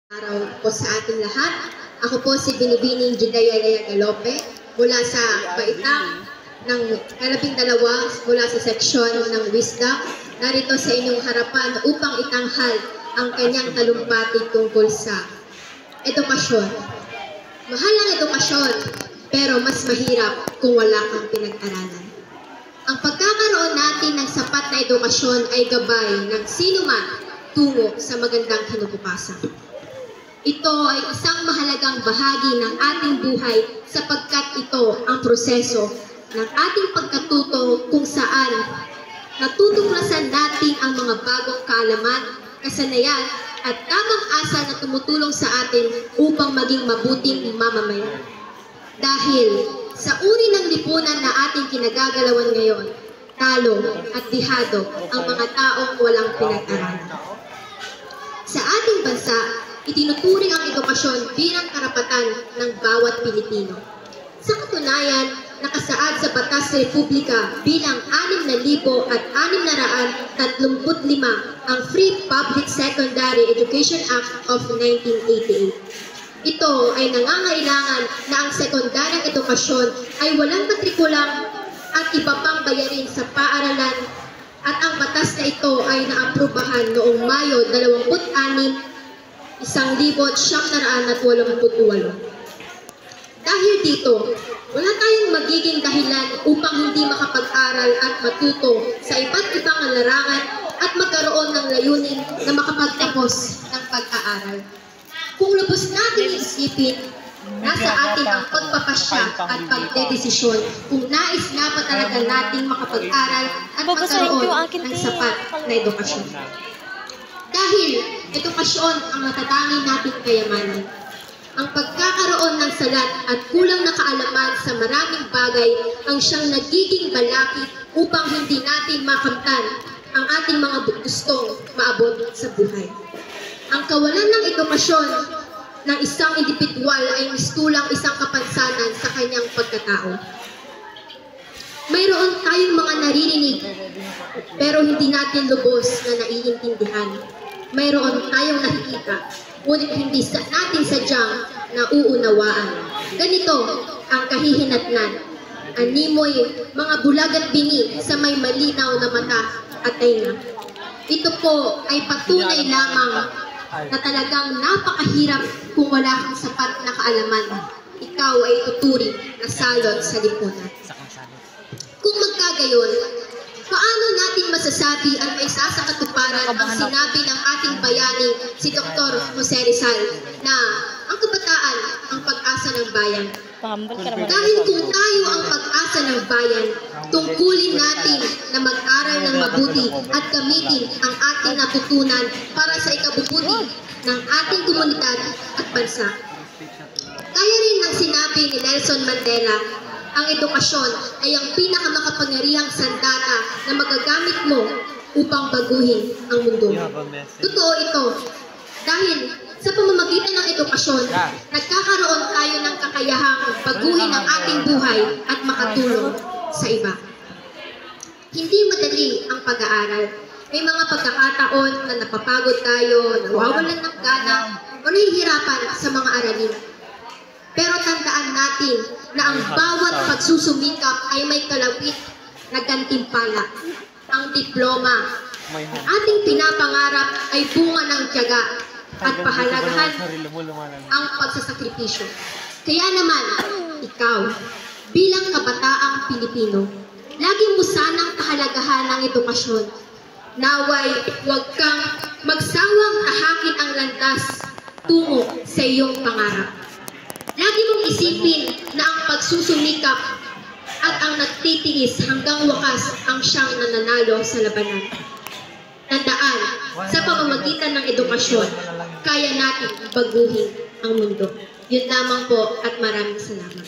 Araw po sa ating lahat. Ako po si Binibining Judea Galope mula sa Baitang ng 12 mula sa seksyon ng Wisdom. Narito sa inyong harapan upang itanghal ang kanyang talumpati tungkol sa edukasyon. Mahal ang edukasyon, pero mas mahirap kung wala kang pinag-aralan. Ang pagkakaroon natin ng sapat na edukasyon ay gabay ng sino man tungo sa magandang kinabukasan. Ito ay isang mahalagang bahagi ng ating buhay sapagkat ito ang proseso ng ating pagkatuto kung saan natutuklasan natin ang mga bagong kaalaman, kasanayan at tamang asa na tumutulong sa atin upang maging mabuting mamamayan. Dahil sa uri ng lipunan na ating kinagagalawan ngayon, talo at dihado ang mga taong walang pinag-aralan. Sa ating bansa, itinuturing ang edukasyon bilang karapatan ng bawat Pilipino. Sa katunayan, nakasaad sa Batas sa Republika bilang 6,635 ang Free Public Secondary Education Act of 1988. Ito ay nangangailangan na ang sekundaryang edukasyon ay walang matrikulang at iba pang bayarin sa paaralan at ang batas na ito ay naaprubahan noong Mayo 26, 1988. Dahil dito, wala tayong magiging dahilan upang hindi makapag-aral at matuto sa iba't ibang larangan at magkaroon ng layunin na makapagtapos ng pag-aaral. Kung lubos natin isipin, nasa atin ang pagpapasya at pagdedesisyon kung nais na pa talaga nating makapag-aral at magkaroon ng sapat na edukasyon. Dahil edukasyon ang natatanging nating kayamanan. Ang pagkakaroon ng salat at kulang na kaalaman sa maraming bagay ang siyang nagiging balakid upang hindi natin makamtan ang ating mga gustong maabot sa buhay. Ang kawalan ng edukasyon ng isang indibidwal ay mistulang isang kapansanan sa kanyang pagkatao. Mayroon tayong mga naririnig pero hindi natin lubos na naiintindihan. Mayroon tayong nakikita, ngunit hindi natin sadyang nauunawaan. Ganito ang kahihinatnan. Animoy, mga bulag at bingi sa may malinaw na mata at tenga. Ito po ay patunay lamang na talagang napakahirap kung wala kang sapat na kaalaman. Ikaw ay tuturing na salot sa lipunan. Kung magkagayon, paano natin masasabi at may sasakatuparan ang sinabi ng ating bayani si Dr. Jose Rizal na ang kabataan ang pag-asa ng bayan? Dahil kung tayo ang pag-asa ng bayan, tungkulin natin na mag-aral ng mabuti at gamitin ang ating natutunan para sa ikabubuti ng ating komunidad at bansa. Kaya rin ng sinabi ni Nelson Mandela, ang edukasyon ay ang pinakamakapangyarihang sandata na magagamit mo upang baguhin ang mundo. Totoo ito. Dahil sa pamamagitan ng edukasyon, nagkakaroon tayo ng kakayahang baguhin ang ating buhay at makatulong sa iba. Hindi madali ang pag-aaral. May mga pagkakataon na napapagod tayo, nawawalan ng gana, o nahihirapan sa mga aralin. Pero tandaan natin na ang bawat pagsusumikap ay may kalawit na gantimpala. Ang diploma, ang ating pinapangarap ay bunga ng tiyaga at pahalagahan ang pagsasakripisyo. Kaya naman, ikaw, bilang kabataang Pilipino, lagi mo sanang kahalagahan ng edukasyon. Naway, huwag kang magsawang tahakin ang landas tungo sa iyong pangarap. Lagi mong isipin na ang pagsusumikap at ang nagtitiis hanggang wakas ang siyang nananalo sa labanan. Tandaan, sa pamamagitan ng edukasyon, kaya natin baguhin ang mundo. Yun lamang po at maraming salamat.